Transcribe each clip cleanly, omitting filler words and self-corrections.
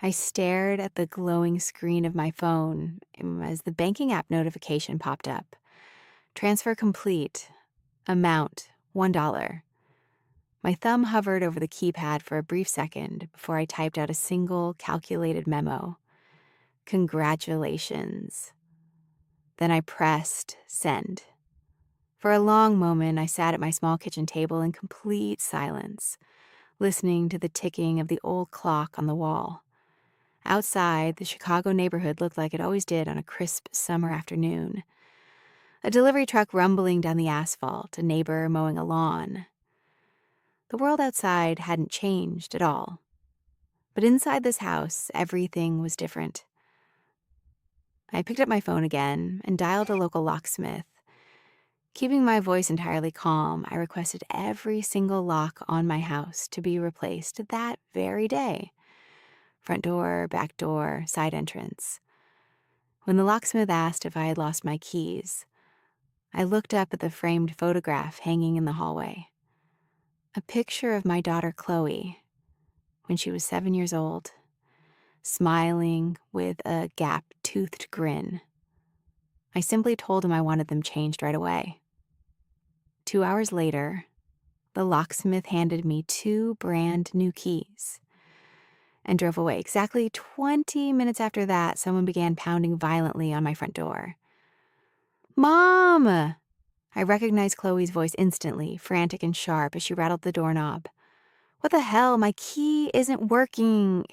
I stared at the glowing screen of my phone as the banking app notification popped up. Transfer complete. Amount $1. My thumb hovered over the keypad for a brief second before I typed out a single calculated memo. Congratulations. Then I pressed send. For a long moment, I sat at my small kitchen table in complete silence, listening to the ticking of the old clock on the wall. Outside, the Chicago neighborhood looked like it always did on a crisp summer afternoon. A delivery truck rumbling down the asphalt, a neighbor mowing a lawn. The world outside hadn't changed at all. But inside this house, everything was different. I picked up my phone again and dialed a local locksmith. Keeping my voice entirely calm, I requested every single lock on my house to be replaced that very day. Front door, back door, side entrance. When the locksmith asked if I had lost my keys, I looked up at the framed photograph hanging in the hallway. A picture of my daughter Chloe when she was 7 years old, smiling with a gap-toothed grin. I simply told him I wanted them changed right away. 2 hours later, the locksmith handed me 2 brand new keys and drove away. Exactly 20 minutes after that, someone began pounding violently on my front door. "Mom!" I recognized Chloe's voice instantly, frantic and sharp as she rattled the doorknob. "What the hell? My key isn't working."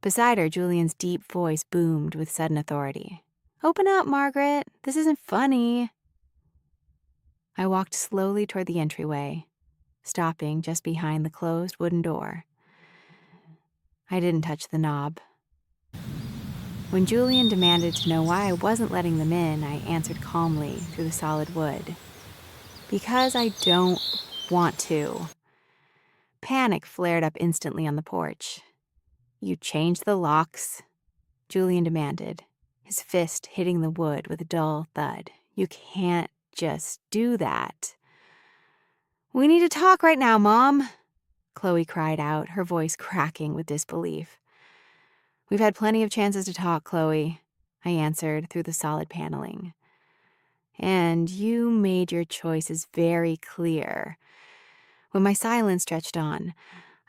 Beside her, Julian's deep voice boomed with sudden authority. "Open up, Margaret. This isn't funny." I walked slowly toward the entryway, stopping just behind the closed wooden door. I didn't touch the knob. When Julian demanded to know why I wasn't letting them in, I answered calmly through the solid wood. "Because I don't want to." Panic flared up instantly on the porch. "You changed the locks?" Julian demanded, his fist hitting the wood with a dull thud. "You can't just do that." "We need to talk right now, Mom," Chloe cried out, her voice cracking with disbelief. "We've had plenty of chances to talk, Chloe," I answered through the solid paneling. "And you made your choices very clear." When my silence stretched on,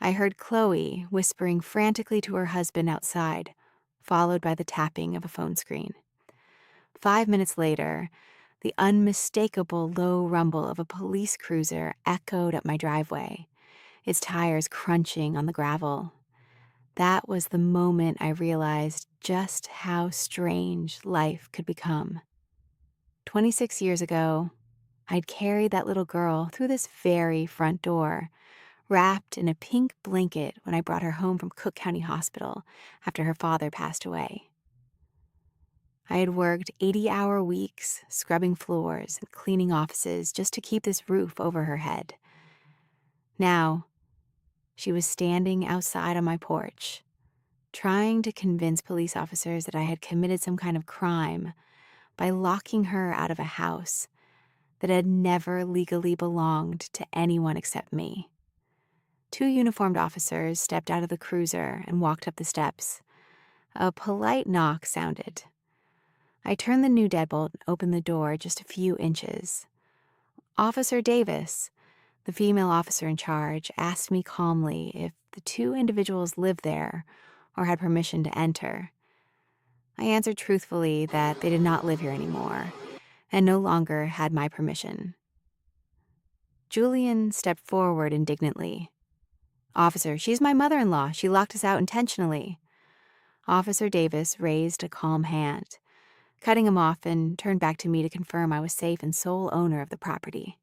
I heard Chloe whispering frantically to her husband outside, followed by the tapping of a phone screen. 5 minutes later, the unmistakable low rumble of a police cruiser echoed up my driveway, its tires crunching on the gravel. That was the moment I realized just how strange life could become. 26 years ago, I'd carried that little girl through this very front door, wrapped in a pink blanket when I brought her home from Cook County Hospital after her father passed away. I had worked 80-hour weeks, scrubbing floors and cleaning offices just to keep this roof over her head. Now, she was standing outside on my porch, trying to convince police officers that I had committed some kind of crime by locking her out of a house that had never legally belonged to anyone except me. 2 uniformed officers stepped out of the cruiser and walked up the steps. A polite knock sounded. I turned the new deadbolt and opened the door just a few inches. Officer Davis, the female officer in charge, asked me calmly if the 2 individuals lived there or had permission to enter. I answered truthfully that they did not live here anymore and no longer had my permission. Julian stepped forward indignantly. "Officer, she's my mother-in-law. She locked us out intentionally." Officer Davis raised a calm hand, cutting him off, and turned back to me to confirm I was safe and sole owner of the property.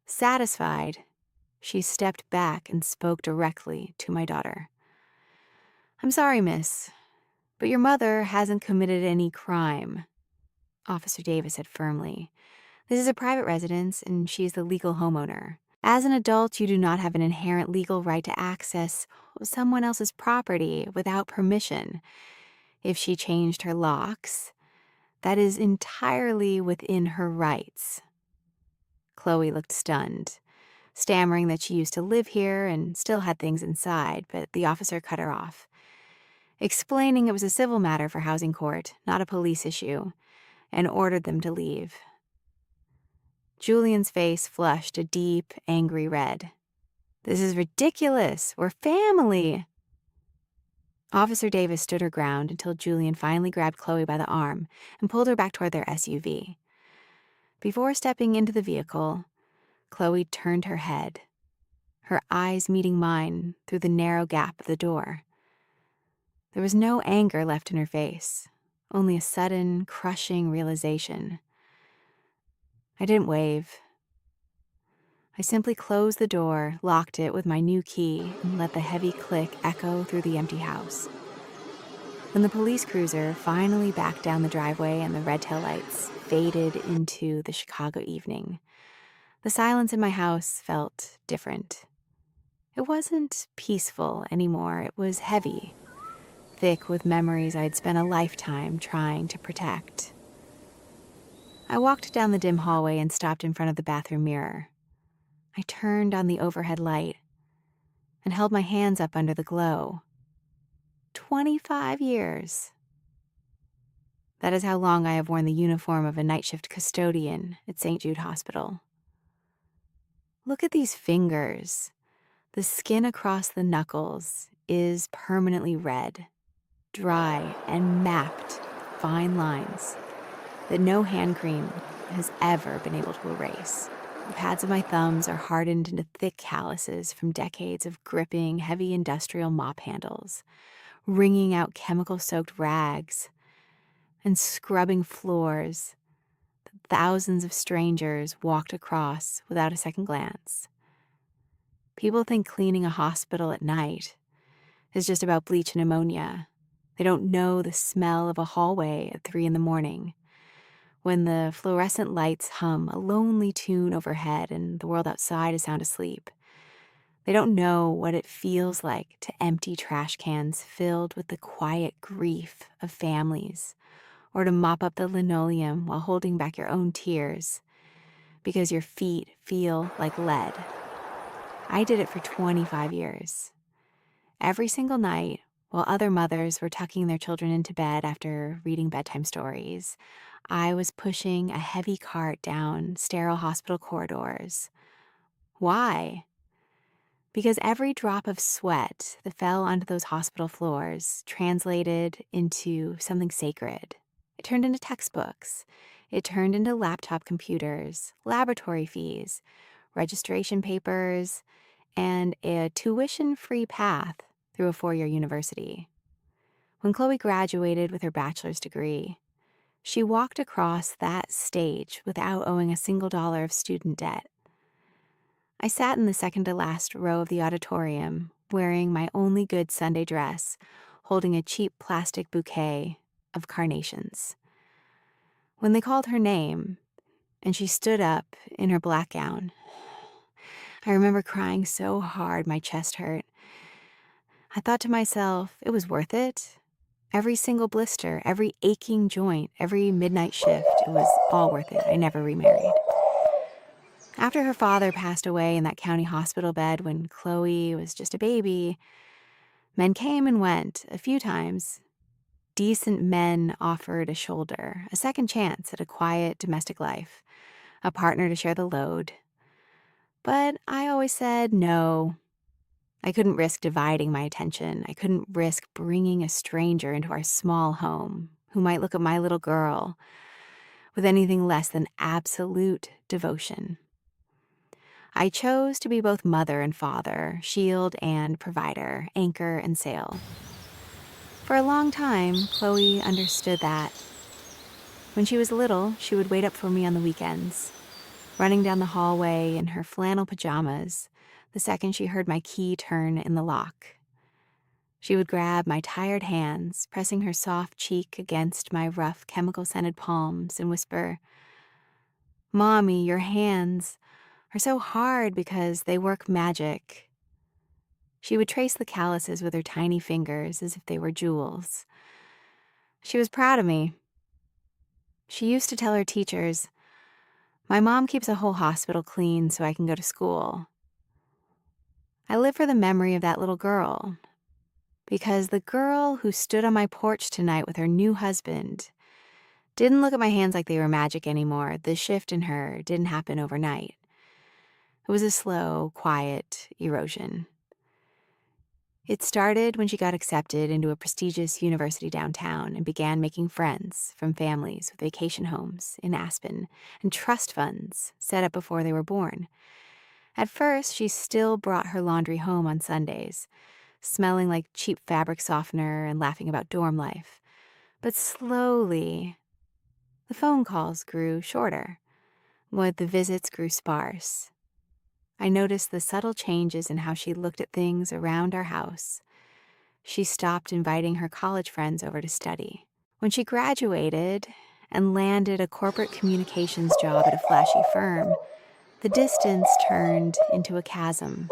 Satisfied, she stepped back and spoke directly to my daughter. "I'm sorry, miss, but your mother hasn't committed any crime," Officer Davis said firmly. "This is a private residence, and she's the legal homeowner. As an adult, you do not have an inherent legal right to access someone else's property without permission. If she changed her locks, that is entirely within her rights." Chloe looked stunned, stammering that she used to live here and still had things inside, but the officer cut her off. explaining it was a civil matter for housing court, not a police issue, and ordered them to leave. Julian's face flushed a deep, angry red. "This is ridiculous. We're family." Officer Davis stood her ground until Julian finally grabbed Chloe by the arm and pulled her back toward their SUV. Before stepping into the vehicle, Chloe turned her head, her eyes meeting mine through the narrow gap of the door. There was no anger left in her face, only a sudden, crushing realization. I didn't wave. I simply closed the door, locked it with my new key, and let the heavy click echo through the empty house. When the police cruiser finally backed down the driveway and the red taillights faded into the Chicago evening, the silence in my house felt different. It wasn't peaceful anymore. It was heavy, thick with memories I'd spent a lifetime trying to protect. I walked down the dim hallway and stopped in front of the bathroom mirror. I turned on the overhead light and held my hands up under the glow. 25 years. That is how long I have worn the uniform of a night shift custodian at St. Jude Hospital. Look at these fingers. The skin across the knuckles is permanently red, dry, and mapped fine lines that no hand cream has ever been able to erase. The pads of my thumbs are hardened into thick calluses from decades of gripping heavy industrial mop handles, wringing out chemical-soaked rags, and scrubbing floors that thousands of strangers walked across without a second glance. People think cleaning a hospital at night is just about bleach and ammonia. They don't know the smell of a hallway at 3 a.m, when the fluorescent lights hum a lonely tune overhead and the world outside is sound asleep. They don't know what it feels like to empty trash cans filled with the quiet grief of families, or to mop up the linoleum while holding back your own tears because your feet feel like lead. I did it for 25 years. Every single night, while other mothers were tucking their children into bed after reading bedtime stories, I was pushing a heavy cart down sterile hospital corridors. Why? Because every drop of sweat that fell onto those hospital floors translated into something sacred. It turned into textbooks. It turned into laptop computers, laboratory fees, registration papers, and a tuition-free path through a 4-year university. When Chloe graduated with her bachelor's degree, she walked across that stage without owing a single dollar of student debt. I sat in the second-to-last row of the auditorium, wearing my only good Sunday dress, holding a cheap plastic bouquet of carnations. When they called her name, and she stood up in her black gown, I remember crying so hard my chest hurt. I thought to myself, it was worth it. Every single blister, every aching joint, every midnight shift, it was all worth it. I never remarried. After her father passed away in that county hospital bed when Chloe was just a baby, men came and went a few times. Decent men offered a shoulder, a second chance at a quiet domestic life, a partner to share the load. But I always said no. I couldn't risk dividing my attention. I couldn't risk bringing a stranger into our small home who might look at my little girl with anything less than absolute devotion. I chose to be both mother and father, shield and provider, anchor and sail. For a long time, Chloe understood that. When she was little, she would wait up for me on the weekends, running down the hallway in her flannel pajamas the second she heard my key turn in the lock. She would grab my tired hands, pressing her soft cheek against my rough chemical-scented palms, and whisper, "Mommy, your hands are so hard because they work magic." She would trace the calluses with her tiny fingers as if they were jewels. She was proud of me. She used to tell her teachers, "My mom keeps a whole hospital clean so I can go to school." I live for the memory of that little girl. Because the girl who stood on my porch tonight with her new husband didn't look at my hands like they were magic anymore. The shift in her didn't happen overnight. It was a slow, quiet erosion. It started when she got accepted into a prestigious university downtown and began making friends from families with vacation homes in Aspen and trust funds set up before they were born. At first, she still brought her laundry home on Sundays, smelling like cheap fabric softener and laughing about dorm life. But slowly, the phone calls grew shorter, while the visits grew sparse. I noticed the subtle changes in how she looked at things around our house. She stopped inviting her college friends over to study. When she graduated and landed a corporate communications job at a flashy firm, the distance turned into a chasm.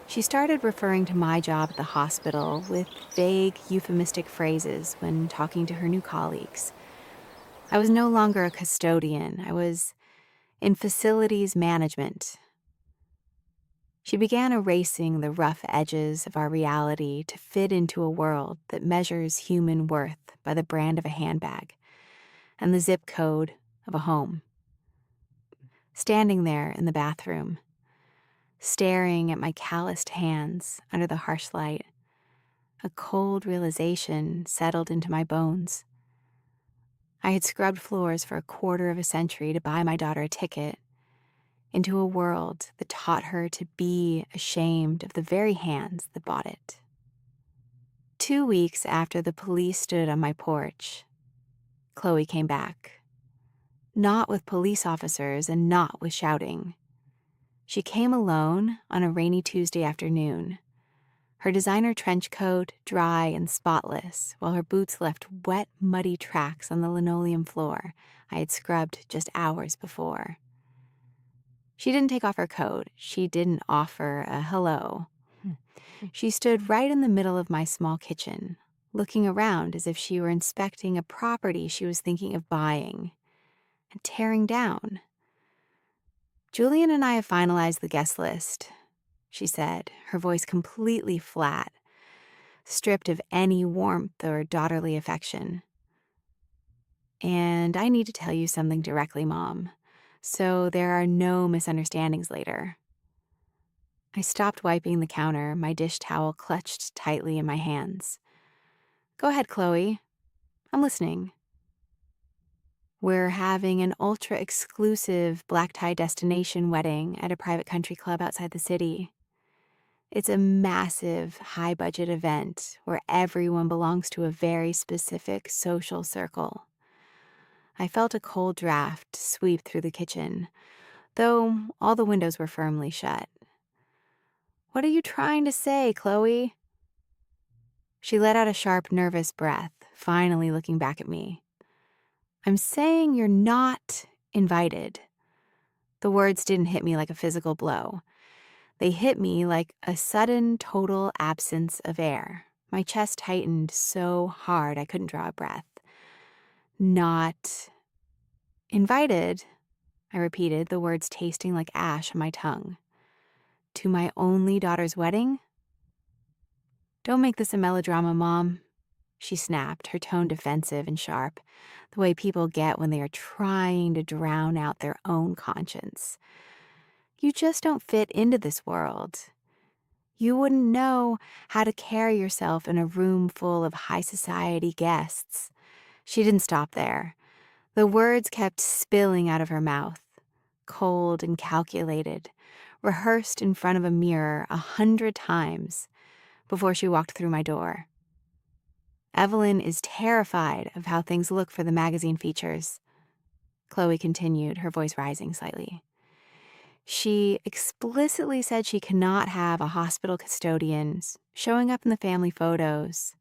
She started referring to my job at the hospital with vague, euphemistic phrases when talking to her new colleagues. I was no longer a custodian. I was in facilities management. She began erasing the rough edges of our reality to fit into a world that measures human worth by the brand of a handbag and the zip code of a home. Standing there in the bathroom, staring at my calloused hands under the harsh light, a cold realization settled into my bones. I had scrubbed floors for a quarter of a century to buy my daughter a ticket into a world that taught her to be ashamed of the very hands that bought it. 2 weeks after the police stood on my porch, Chloe came back. Not with police officers and not with shouting. She came alone on a rainy Tuesday afternoon, her designer trench coat dry and spotless, while her boots left wet, muddy tracks on the linoleum floor I had scrubbed just hours before. She didn't take off her coat. She didn't offer a hello. She stood right in the middle of my small kitchen, looking around as if she were inspecting a property she was thinking of buying and tearing down. "Julian and I have finalized the guest list," she said, her voice completely flat, stripped of any warmth or daughterly affection. "And I need to tell you something directly, Mom, so there are no misunderstandings later." I stopped wiping the counter, my dish towel clutched tightly in my hands. "Go ahead, Chloe. I'm listening." "We're having an ultra-exclusive black-tie destination wedding at a private country club outside the city. It's a massive, high-budget event where everyone belongs to a very specific social circle." I felt a cold draft sweep through the kitchen, though all the windows were firmly shut. "What are you trying to say, Chloe?" She let out a sharp, nervous breath, finally looking back at me. "I'm saying you're not invited." The words didn't hit me like a physical blow. They hit me like a sudden, total absence of air. My chest tightened so hard I couldn't draw a breath. "Not invited," I repeated, the words tasting like ash on my tongue. "To my only daughter's wedding?" "Don't make this a melodrama, Mom," she snapped, her tone defensive and sharp, the way people get when they are trying to drown out their own conscience. "You just don't fit into this world. You wouldn't know how to carry yourself in a room full of high society guests." She didn't stop there. The words kept spilling out of her mouth, cold and calculated, rehearsed in front of a mirror 100 times before she walked through my door. "Evelyn is terrified of how things look for the magazine features," Chloe continued, her voice rising slightly. "She explicitly said she cannot have a hospital custodian showing up in the family photos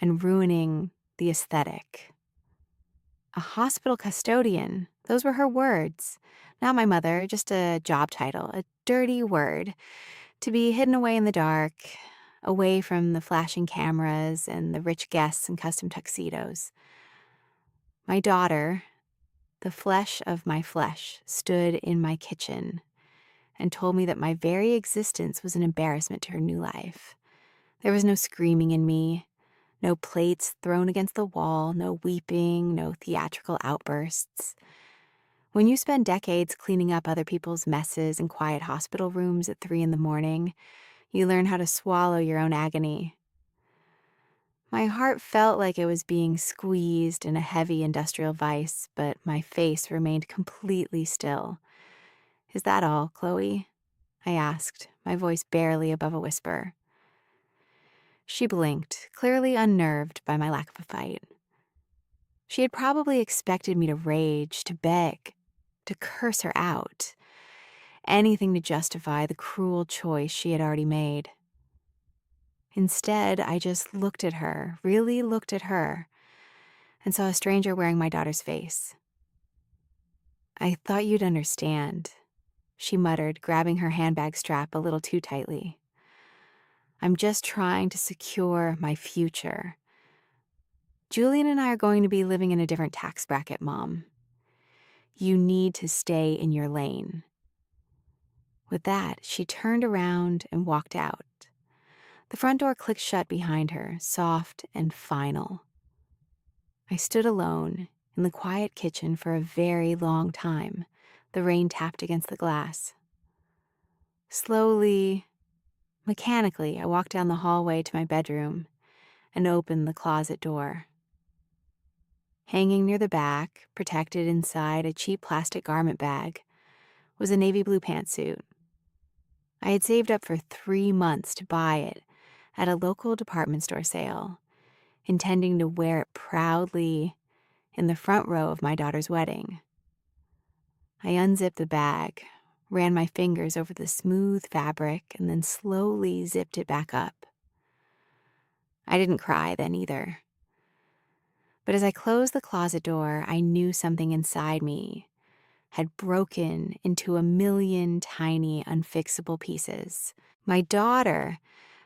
and ruining the aesthetic." A hospital custodian, those were her words. Not my mother, just a job title, a dirty word, to be hidden away in the dark, away from the flashing cameras and the rich guests in custom tuxedos. My daughter, the flesh of my flesh, stood in my kitchen and told me that my very existence was an embarrassment to her new life. There was no screaming in me, no plates thrown against the wall, no weeping, no theatrical outbursts. When you spend decades cleaning up other people's messes in quiet hospital rooms at 3 in the morning, you learn how to swallow your own agony. My heart felt like it was being squeezed in a heavy industrial vise, but my face remained completely still. "Is that all, Chloe?" I asked, my voice barely above a whisper. She blinked, clearly unnerved by my lack of a fight. She had probably expected me to rage, to beg, to curse her out. Anything to justify the cruel choice she had already made. Instead, I just looked at her, really looked at her, and saw a stranger wearing my daughter's face. "I thought you'd understand," she muttered, grabbing her handbag strap a little too tightly. "I'm just trying to secure my future. Julian and I are going to be living in a different tax bracket, Mom. You need to stay in your lane." With that, she turned around and walked out. The front door clicked shut behind her, soft and final. I stood alone in the quiet kitchen for a very long time. The rain tapped against the glass. Slowly, mechanically, I walked down the hallway to my bedroom and opened the closet door. Hanging near the back, protected inside a cheap plastic garment bag, was a navy blue pantsuit. I had saved up for 3 months to buy it at a local department store sale, intending to wear it proudly in the front row of my daughter's wedding. I unzipped the bag, ran my fingers over the smooth fabric, and then slowly zipped it back up. I didn't cry then either. But as I closed the closet door, I knew something inside me had broken into a million tiny, unfixable pieces. My daughter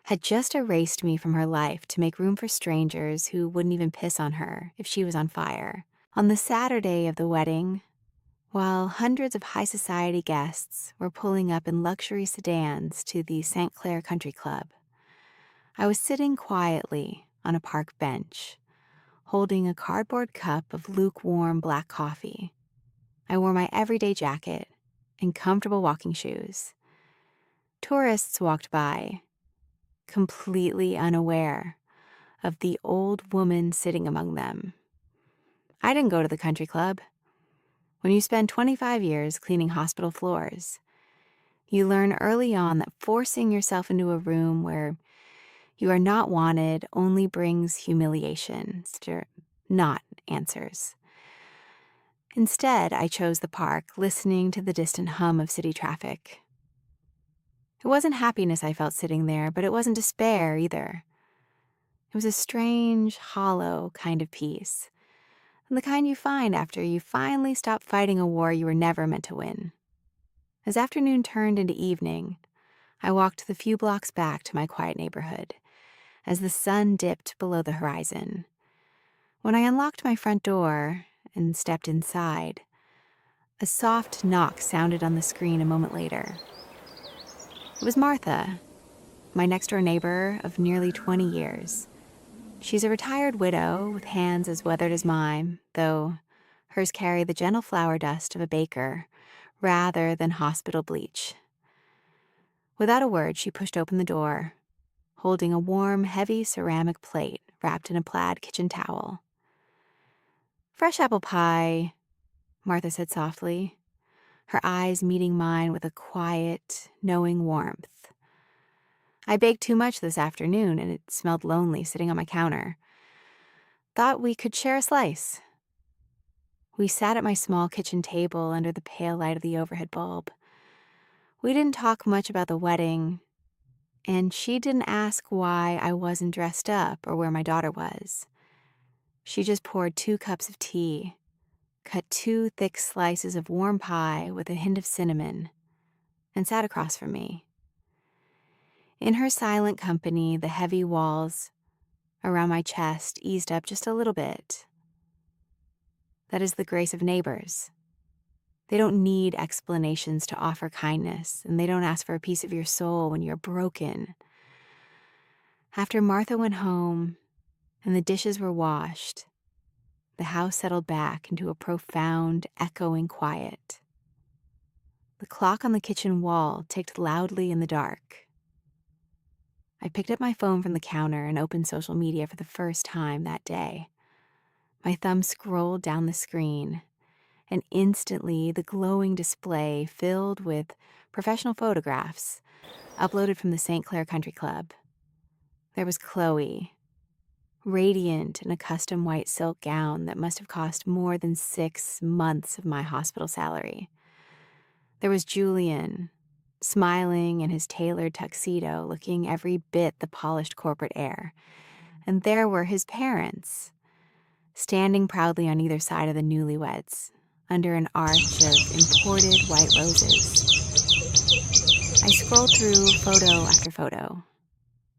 had just erased me from her life to make room for strangers who wouldn't even piss on her if she was on fire. On the Saturday of the wedding, while hundreds of high society guests were pulling up in luxury sedans to the St. Clair Country Club, I was sitting quietly on a park bench, holding a cardboard cup of lukewarm black coffee. I wore my everyday jacket and comfortable walking shoes. Tourists walked by, completely unaware of the old woman sitting among them. I didn't go to the country club. When you spend 25 years cleaning hospital floors, you learn early on that forcing yourself into a room where you are not wanted only brings humiliation, not answers. Instead, I chose the park, listening to the distant hum of city traffic. It wasn't happiness I felt sitting there, but it wasn't despair either. It was a strange, hollow kind of peace, and the kind you find after you finally stop fighting a war you were never meant to win. As afternoon turned into evening, I walked the few blocks back to my quiet neighborhood as the sun dipped below the horizon. When I unlocked my front door and stepped inside, a soft knock sounded on the screen a moment later. It was Martha, my next-door neighbor of nearly 20 years. She's a retired widow with hands as weathered as mine, though hers carry the gentle flower dust of a baker rather than hospital bleach. Without a word, she pushed open the door, holding a warm, heavy ceramic plate wrapped in a plaid kitchen towel. "Fresh apple pie," Martha said softly, her eyes meeting mine with a quiet, knowing warmth. "I baked too much this afternoon, and it smelled lonely sitting on my counter. Thought we could share a slice." We sat at my small kitchen table under the pale light of the overhead bulb. We didn't talk much about the wedding, and she didn't ask why I wasn't dressed up or where my daughter was. She just poured 2 cups of tea, cut 2 thick slices of warm pie with a hint of cinnamon, and sat across from me. In her silent company, the heavy walls around my chest eased up just a little bit. That is the grace of neighbors. They don't need explanations to offer kindness, and they don't ask for a piece of your soul when you're broken. After Martha went home and the dishes were washed, the house settled back into a profound, echoing quiet. The clock on the kitchen wall ticked loudly in the dark. I picked up my phone from the counter and opened social media for the first time that day. My thumb scrolled down the screen, and instantly the glowing display filled with professional photographs uploaded from the St. Clair Country Club. There was Chloe, radiant in a custom white silk gown that must have cost more than 6 months of my hospital salary. There was Julian, smiling in his tailored tuxedo, looking every bit the polished corporate air. And there were his parents, standing proudly on either side of the newlyweds, under an arch of imported white roses. I scrolled through photo after photo.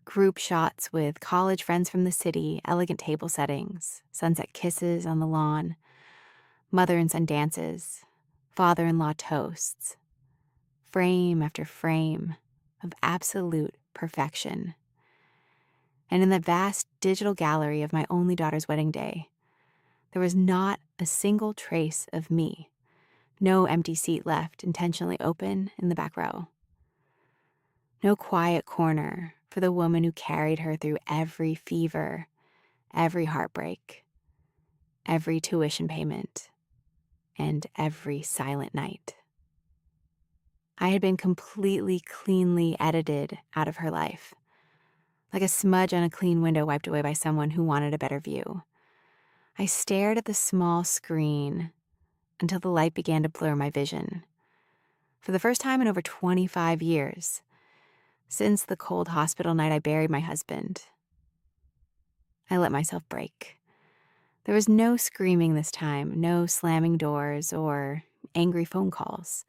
Group shots with college friends from the city, elegant table settings, sunset kisses on the lawn, mother and son dances, father-in-law toasts, frame after frame of absolute perfection. And in that vast digital gallery of my only daughter's wedding day, there was not a single trace of me, no empty seat left intentionally open in the back row. No quiet corner for the woman who carried her through every fever, every heartbreak, every tuition payment, and every silent night. I had been completely, cleanly edited out of her life, like a smudge on a clean window wiped away by someone who wanted a better view. I stared at the small screen until the light began to blur my vision. For the first time in over 25 years, since the cold hospital night I buried my husband, I let myself break. There was no screaming this time, no slamming doors or angry phone calls,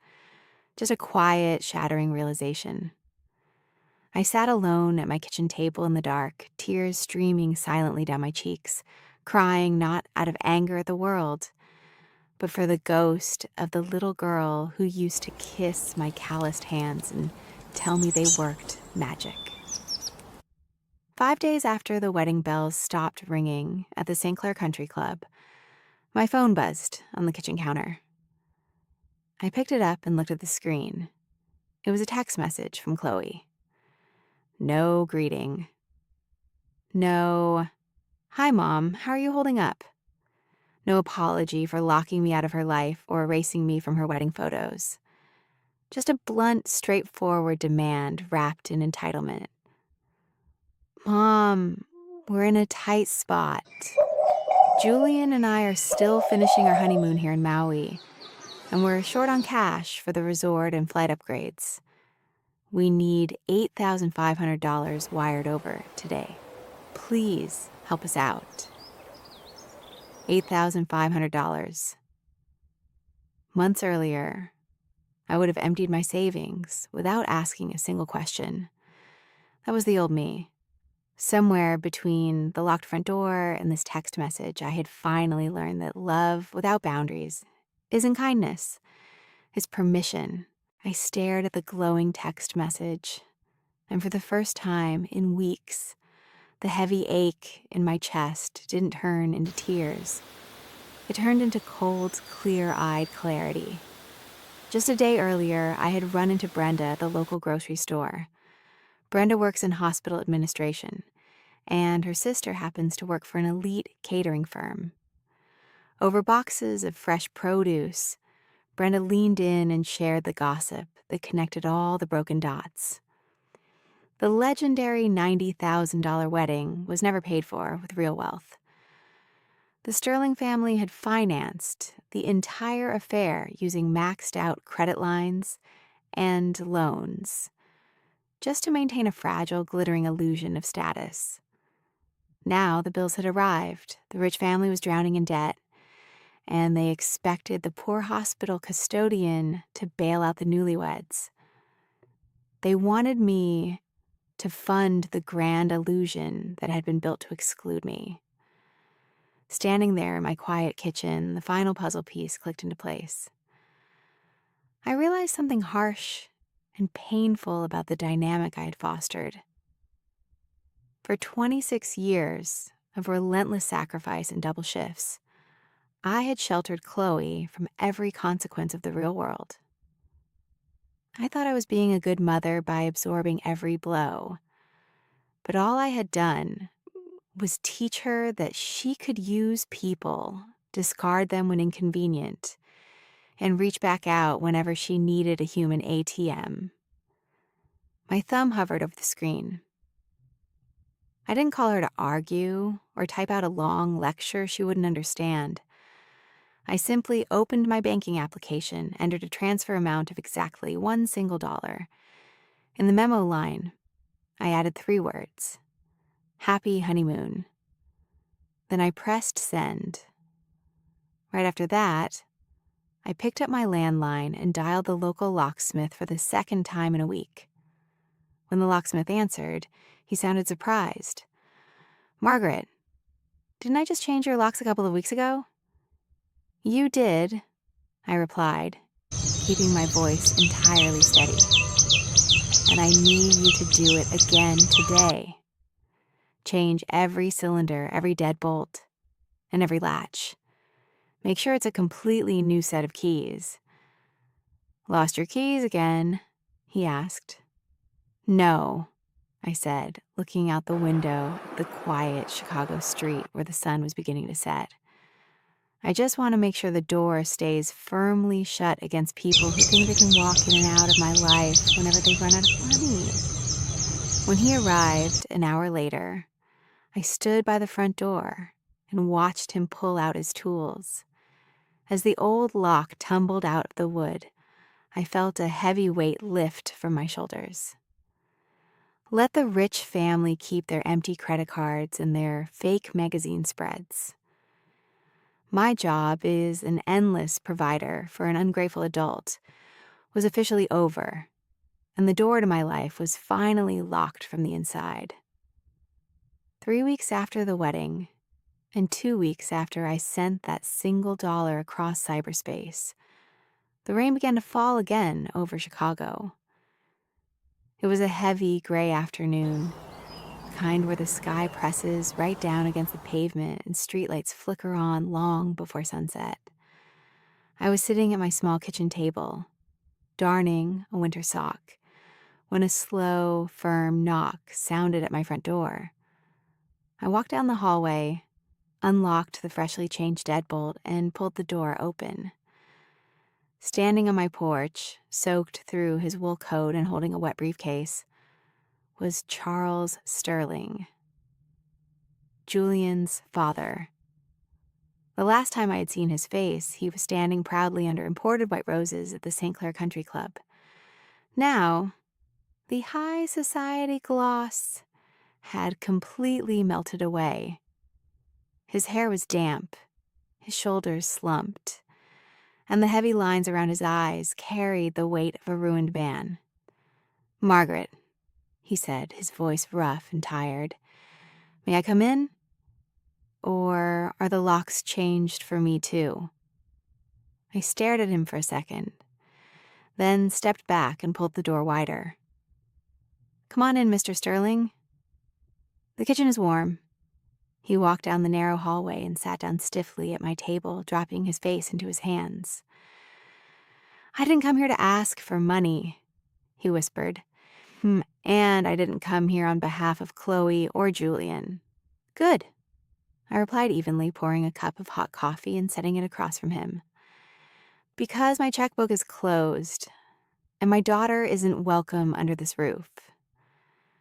just a quiet, shattering realization. I sat alone at my kitchen table in the dark, tears streaming silently down my cheeks, crying not out of anger at the world, but for the ghost of the little girl who used to kiss my calloused hands and tell me they worked magic. 5 days after the wedding bells stopped ringing at the St. Clair Country Club, my phone buzzed on the kitchen counter. I picked it up and looked at the screen. It was a text message from Chloe. No greeting. No, "Hi, Mom, how are you holding up?" No apology for locking me out of her life or erasing me from her wedding photos. Just a blunt, straightforward demand wrapped in entitlement. "Mom, we're in a tight spot. Julian and I are still finishing our honeymoon here in Maui, and we're short on cash for the resort and flight upgrades. We need $8,500 wired over today. Please help us out." $8,500. Months earlier, I would have emptied my savings without asking a single question. That was the old me. Somewhere between the locked front door and this text message, I had finally learned that love without boundaries isn't kindness, it's permission. I stared at the glowing text message, and for the first time in weeks, the heavy ache in my chest didn't turn into tears. It turned into cold, clear-eyed clarity. Just a day earlier, I had run into Brenda at the local grocery store. Brenda works in hospital administration, and her sister happens to work for an elite catering firm. Over boxes of fresh produce, Brenda leaned in and shared the gossip that connected all the broken dots. The legendary $90,000 wedding was never paid for with real wealth. The Sterling family had financed the entire affair using maxed-out credit lines and loans, just to maintain a fragile, glittering illusion of status. Now the bills had arrived, the rich family was drowning in debt, and they expected the poor hospital custodian to bail out the newlyweds. They wanted me to fund the grand illusion that had been built to exclude me. Standing there in my quiet kitchen, the final puzzle piece clicked into place. I realized something harsh and painful about the dynamic I had fostered. For 26 years of relentless sacrifice and double shifts, I had sheltered Chloe from every consequence of the real world. I thought I was being a good mother by absorbing every blow, but all I had done was teach her that she could use people, discard them when inconvenient, and reach back out whenever she needed a human ATM. My thumb hovered over the screen. I didn't call her to argue or type out a long lecture she wouldn't understand. I simply opened my banking application, entered a transfer amount of exactly $1 single. In the memo line, I added 3 words: Happy Honeymoon. Then I pressed send. Right after that, I picked up my landline and dialed the local locksmith for the second time in a week. When the locksmith answered, he sounded surprised. "Margaret, didn't I just change your locks a couple of weeks ago?" "You did," I replied, keeping my voice entirely steady. "And I need you to do it again today. Change every cylinder, every deadbolt, and every latch. Make sure it's a completely new set of keys." "Lost your keys again?" he asked. "No," I said, looking out the window at the quiet Chicago street where the sun was beginning to set. "I just want to make sure the door stays firmly shut against people who think they can walk in and out of my life whenever they run out of money." When he arrived an hour later, I stood by the front door and watched him pull out his tools. As the old lock tumbled out of the wood, I felt a heavy weight lift from my shoulders. Let the rich family keep their empty credit cards and their fake magazine spreads. My job as an endless provider for an ungrateful adult was officially over, and the door to my life was finally locked from the inside. 3 weeks after the wedding, and 2 weeks after I sent that single dollar across cyberspace, the rain began to fall again over Chicago. It was a heavy gray afternoon, the kind where the sky presses right down against the pavement and streetlights flicker on long before sunset. I was sitting at my small kitchen table, darning a winter sock, when a slow, firm knock sounded at my front door. I walked down the hallway, unlocked the freshly changed deadbolt, and pulled the door open. Standing on my porch, soaked through his wool coat and holding a wet briefcase, was Charles Sterling, Julian's father. The last time I had seen his face, he was standing proudly under imported white roses at the St. Clair Country Club. Now, the high society gloss had completely melted away. His hair was damp, his shoulders slumped, and the heavy lines around his eyes carried the weight of a ruined man. "Margaret," he said, his voice rough and tired, "may I come in? Or are the locks changed for me too?" I stared at him for a second, then stepped back and pulled the door wider. "Come on in, Mr. Sterling. The kitchen is warm." He walked down the narrow hallway and sat down stiffly at my table, dropping his face into his hands. "I didn't come here to ask for money," he whispered. "And I didn't come here on behalf of Chloe or Julian." "Good," I replied evenly, pouring a cup of hot coffee and setting it across from him. "Because my checkbook is closed, and my daughter isn't welcome under this roof."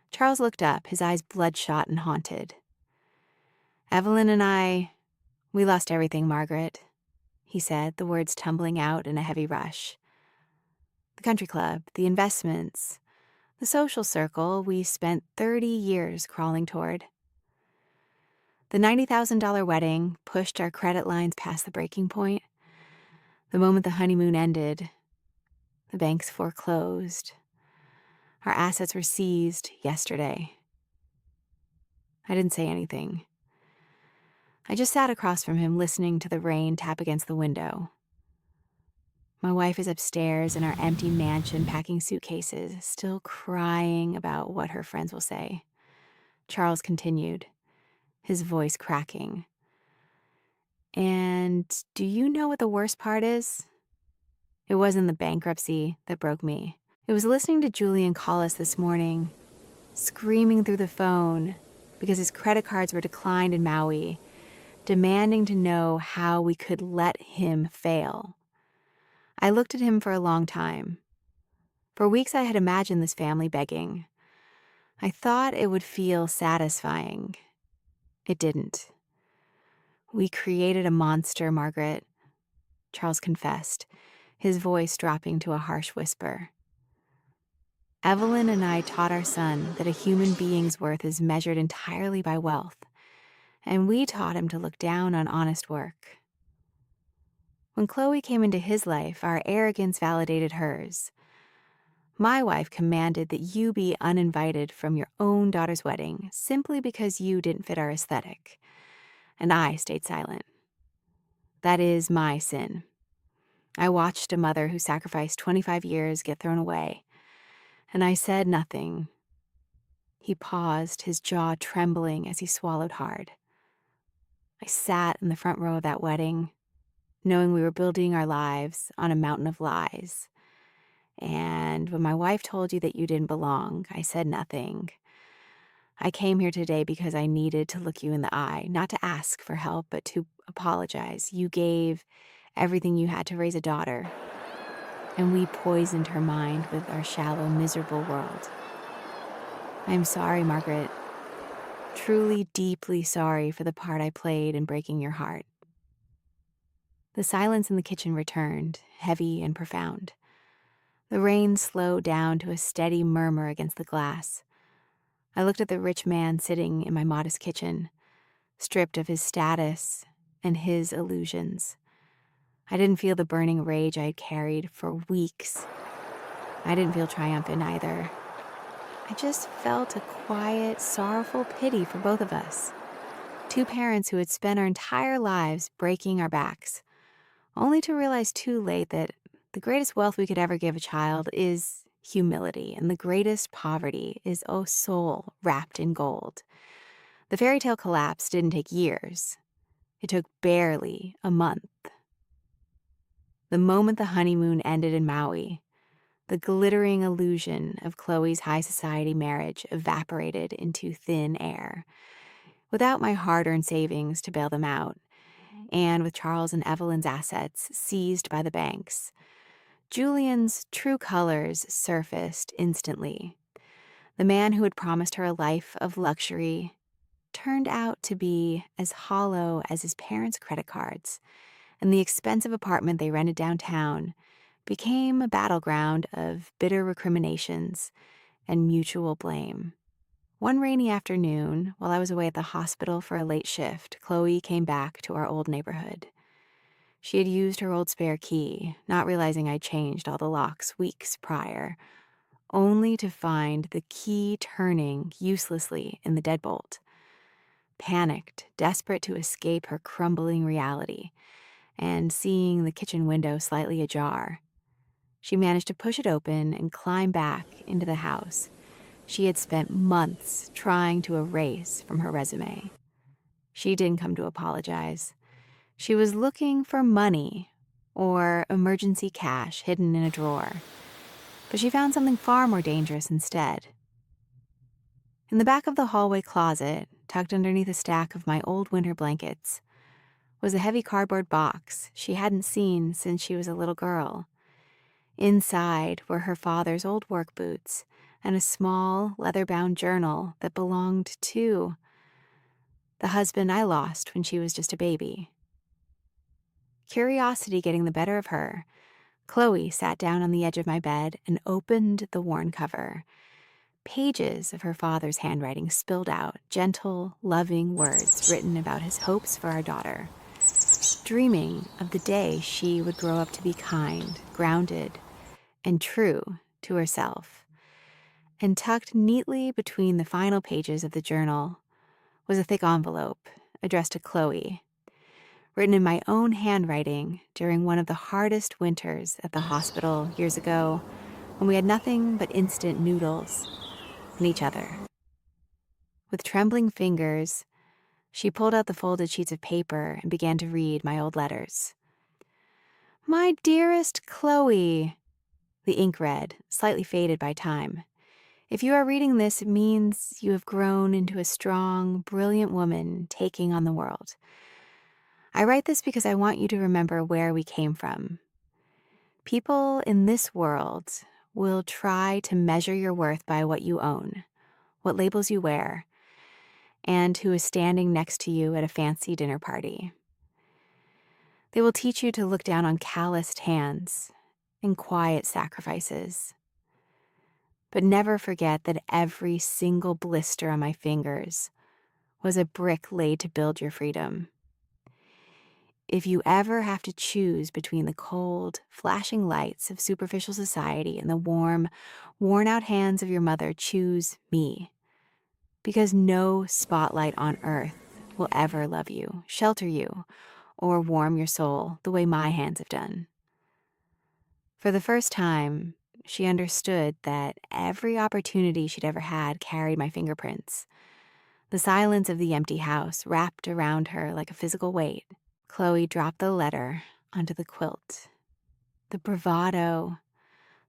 Charles looked up, his eyes bloodshot and haunted. "Evelyn and we lost everything, Margaret," he said, the words tumbling out in a heavy rush. "The country club, the investments, the social circle we spent 30 years crawling toward. The $90,000 wedding pushed our credit lines past the breaking point. The moment the honeymoon ended, the banks foreclosed. Our assets were seized yesterday." I didn't say anything. I just sat across from him, listening to the rain tap against the window. My wife is upstairs in our empty mansion packing suitcases, still crying about what her friends will say. Charles continued, his voice cracking. And do you know what the worst part is? It wasn't the bankruptcy that broke me. It was listening to Julian call us this morning, screaming through the phone because his credit cards were declined in Maui, demanding to know how we could let him fail. I looked at him for a long time. For weeks I had imagined this family begging. I thought it would feel satisfying. It didn't. We created a monster, Margaret, Charles confessed, his voice dropping to a harsh whisper. Evelyn and I taught our son that a human being's worth is measured entirely by wealth, and we taught him to look down on honest work. When Chloe came into his life, our arrogance validated hers. My wife commanded that you be uninvited from your own daughter's wedding simply because you didn't fit our aesthetic, and I stayed silent. That is my sin. I watched a mother who sacrificed 25 years get thrown away, and I said nothing. He paused, his jaw trembling as he swallowed hard. I sat in the front row of that wedding, knowing we were building our lives on a mountain of lies. And when my wife told you that you didn't belong, I said nothing. I came here today because I needed to look you in the eye, not to ask for help, but to apologize. You gave everything you had to raise a daughter, and we poisoned her mind with our shallow, miserable world. I'm sorry, Margaret. Truly, deeply sorry for the part I played in breaking your heart. The silence in the kitchen returned, heavy and profound. The rain slowed down to a steady murmur against the glass. I looked at the rich man sitting in my modest kitchen, stripped of his status and his illusions. I didn't feel the burning rage I had carried for weeks. I didn't feel triumphant either. I just felt a quiet, sorrowful pity for both of us. Two parents who had spent our entire lives breaking our backs, only to realize too late that the greatest wealth we could ever give a child is humility, and the greatest poverty is a soul wrapped in gold. The fairy tale collapse didn't take years. It took barely a month. The moment the honeymoon ended in Maui, the glittering illusion of Chloe's high society marriage evaporated into thin air. Without my hard-earned savings to bail them out, and with Charles and Evelyn's assets seized by the banks, Julian's true colors surfaced instantly. The man who had promised her a life of luxury turned out to be as hollow as his parents' credit cards, and the expensive apartment they rented downtown became a battleground of bitter recriminations and mutual blame. One rainy afternoon, while I was away at the hospital for a late shift, Chloe came back to our old neighborhood. She had used her old spare key, not realizing I'd changed all the locks weeks prior, only to find the key turning uselessly in the deadbolt. Panicked, desperate to escape her crumbling reality, and seeing the kitchen window slightly ajar, she managed to push it open and climb back into the house she had spent months trying to erase from her resume. She didn't come to apologize. She was looking for money or emergency cash hidden in a drawer, but she found something far more dangerous instead. In the back of the hallway closet, tucked underneath a stack of my old winter blankets, was a heavy cardboard box she hadn't seen since she was a little girl. Inside were her father's old work boots and a small, leather-bound journal that belonged to the husband I lost when she was just a baby. Curiosity getting the better of her, Chloe sat down on the edge of my bed and opened the worn cover. Pages of her father's handwriting spilled out, gentle, loving words written about his hopes for our daughter, dreaming of the day she would grow up to be kind, grounded, and true to herself. And tucked neatly between the final pages of the journal was a thick envelope addressed to Chloe, written in my own handwriting during one of the hardest winters at the hospital years ago, when we had nothing but instant noodles and each other. With trembling fingers, she pulled out the folded sheets of paper and began to read my old letters. "My dearest Chloe," the ink read, slightly faded by time. "If you are reading this, it means you have grown into a strong, brilliant woman taking on the world. I write this because I want you to remember where we came from. People in this world will try to measure your worth by what you own, what labels you wear, and who is standing next to you at a fancy dinner party. They will teach you to look down on calloused hands and quiet sacrifices. But never forget that every single blister on my fingers was a brick laid to build your freedom. If you ever have to choose between the cold, flashing lights of superficial society and the warm, worn-out hands of your mother, choose me. Because no spotlight on earth will ever love you, shelter you, or warm your soul the way my hands have done." For the first time, she understood that every opportunity she'd ever had carried my fingerprints. The silence of the empty house wrapped around her like a physical weight. Chloe dropped the letter onto the quilt. The bravado,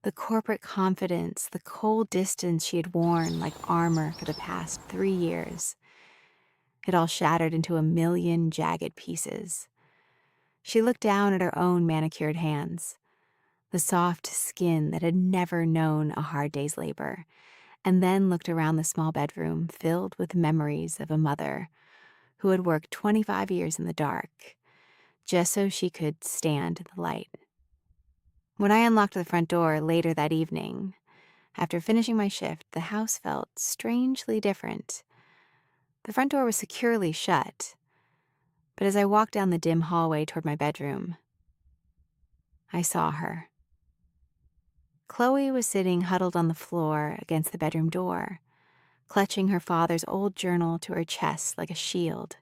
the corporate confidence, the cold distance she had worn like armor for the past 3 years. It all shattered into a million jagged pieces. She looked down at her own manicured hands, the soft skin that had never known a hard day's labor, and then looked around the small bedroom filled with memories of a mother who had worked 25 years in the dark, just so she could stand in the light. When I unlocked the front door later that evening, after finishing my shift, the house felt strangely different. The front door was securely shut, but as I walked down the dim hallway toward my bedroom, I saw her. Chloe was sitting huddled on the floor against the bedroom door, clutching her father's old journal to her chest like a shield.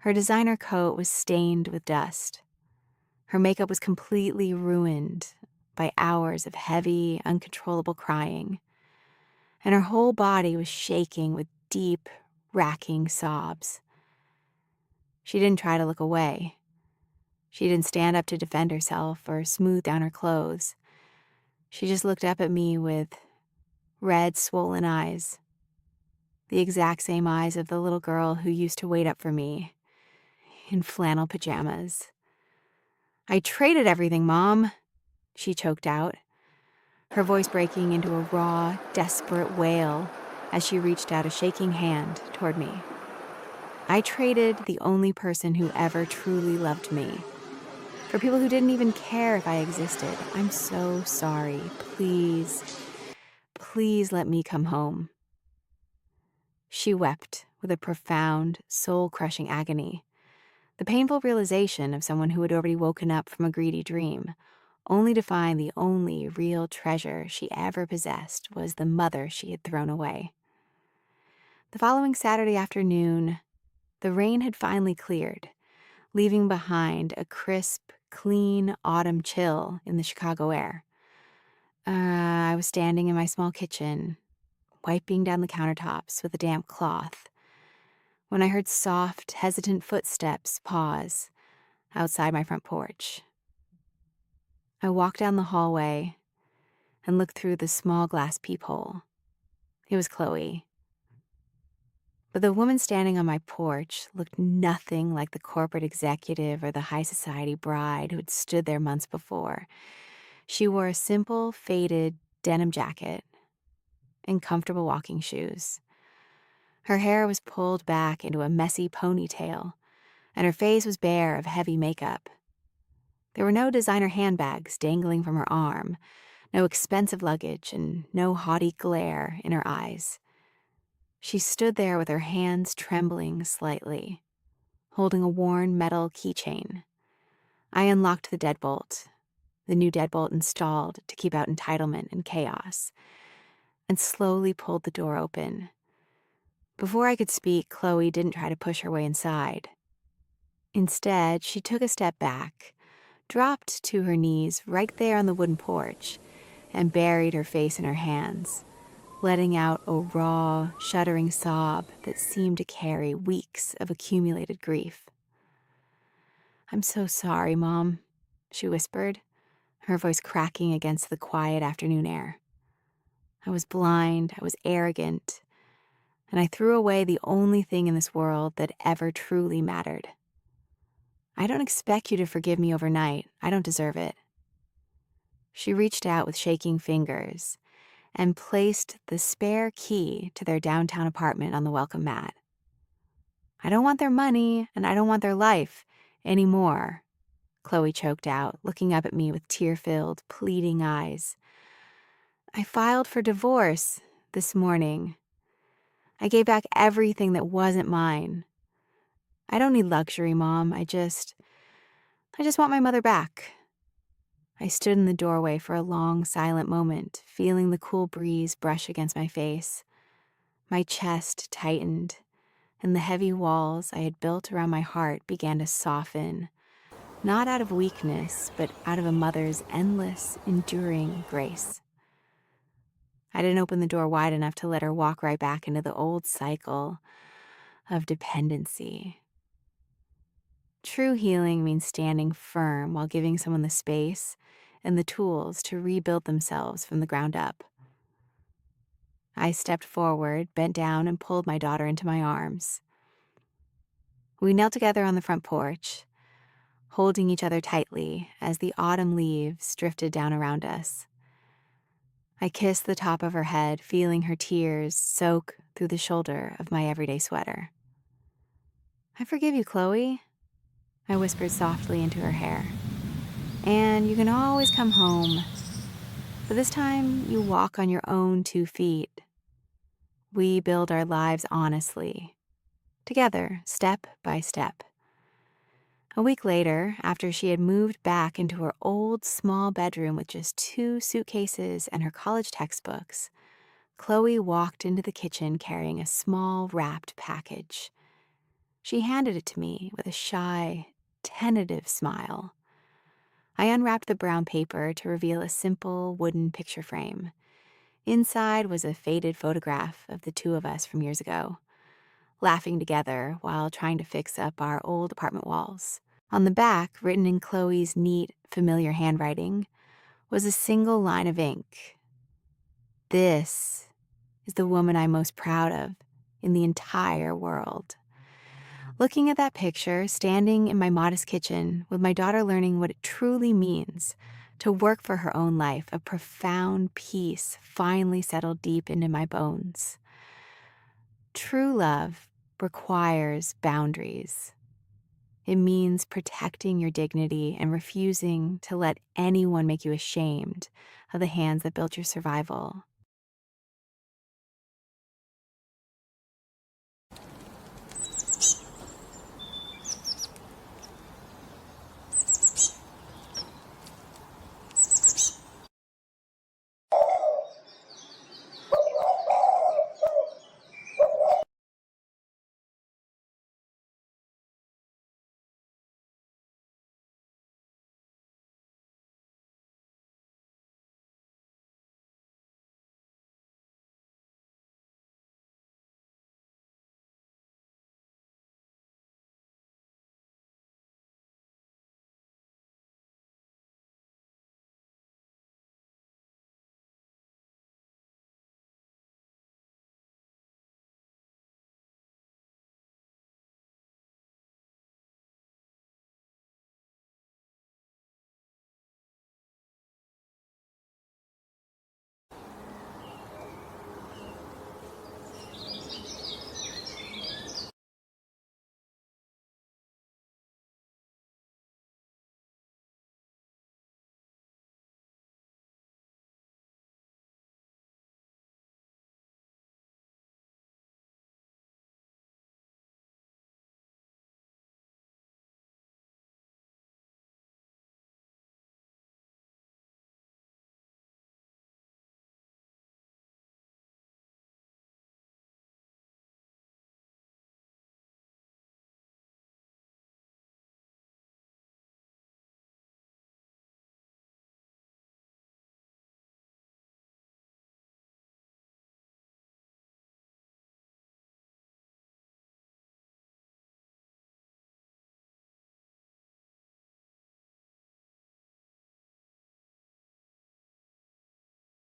Her designer coat was stained with dust. Her makeup was completely ruined by hours of heavy, uncontrollable crying, and her whole body was shaking with deep, racking sobs. She didn't try to look away. She didn't stand up to defend herself or smooth down her clothes. She just looked up at me with red, swollen eyes, the exact same eyes of the little girl who used to wait up for me in flannel pajamas. "I traded everything, Mom," she choked out, her voice breaking into a raw, desperate wail as she reached out a shaking hand toward me. "I traded the only person who ever truly loved me. For people who didn't even care if I existed. I'm so sorry. Please, please let me come home." She wept with a profound, soul-crushing agony, the painful realization of someone who had already woken up from a greedy dream, only to find the only real treasure she ever possessed was the mother she had thrown away. The following Saturday afternoon, the rain had finally cleared, leaving behind a crisp, clean autumn chill in the Chicago air. I was standing in my small kitchen, wiping down the countertops with a damp cloth, when I heard soft, hesitant footsteps pause outside my front porch. I walked down the hallway and looked through the small glass peephole. It was Chloe. But the woman standing on my porch looked nothing like the corporate executive or the high society bride who had stood there months before. She wore a simple, faded denim jacket and comfortable walking shoes. Her hair was pulled back into a messy ponytail, and her face was bare of heavy makeup. There were no designer handbags dangling from her arm, no expensive luggage, and no haughty glare in her eyes. She stood there with her hands trembling slightly, holding a worn metal keychain. I unlocked the deadbolt, the new deadbolt installed to keep out entitlement and chaos, and slowly pulled the door open. Before I could speak, Chloe didn't try to push her way inside. Instead, she took a step back, dropped to her knees right there on the wooden porch, and buried her face in her hands, letting out a raw, shuddering sob that seemed to carry weeks of accumulated grief. "I'm so sorry, Mom," she whispered, her voice cracking against the quiet afternoon air. "I was blind, I was arrogant, and I threw away the only thing in this world that ever truly mattered. I don't expect you to forgive me overnight. I don't deserve it." She reached out with shaking fingers and placed the spare key to their downtown apartment on the welcome mat. "I don't want their money, and I don't want their life anymore," Chloe choked out, looking up at me with tear-filled, pleading eyes. "I filed for divorce this morning. I gave back everything that wasn't mine. I don't need luxury, Mom. I just want my mother back." I stood in the doorway for a long, silent moment, feeling the cool breeze brush against my face. My chest tightened, and the heavy walls I had built around my heart began to soften, not out of weakness, but out of a mother's endless, enduring grace. I didn't open the door wide enough to let her walk right back into the old cycle of dependency. True healing means standing firm while giving someone the space and the tools to rebuild themselves from the ground up. I stepped forward, bent down, and pulled my daughter into my arms. We knelt together on the front porch, holding each other tightly as the autumn leaves drifted down around us. I kissed the top of her head, feeling her tears soak through the shoulder of my everyday sweater. "I forgive you, Chloe," I whispered softly into her hair. "And you can always come home. But this time, you walk on your own 2 feet. We build our lives honestly, together, step by step." A week later, after she had moved back into her old small bedroom with just 2 suitcases and her college textbooks, Chloe walked into the kitchen carrying a small wrapped package. She handed it to me with a shy, tentative smile. I unwrapped the brown paper to reveal a simple wooden picture frame. Inside was a faded photograph of the two of us from years ago, laughing together while trying to fix up our old apartment walls. On the back, written in Chloe's neat, familiar handwriting, was a single line of ink. "This is the woman I'm most proud of in the entire world." Looking at that picture, standing in my modest kitchen with my daughter learning what it truly means to work for her own life, a profound peace finally settled deep into my bones. True love requires boundaries. It means protecting your dignity and refusing to let anyone make you ashamed of the hands that built your survival.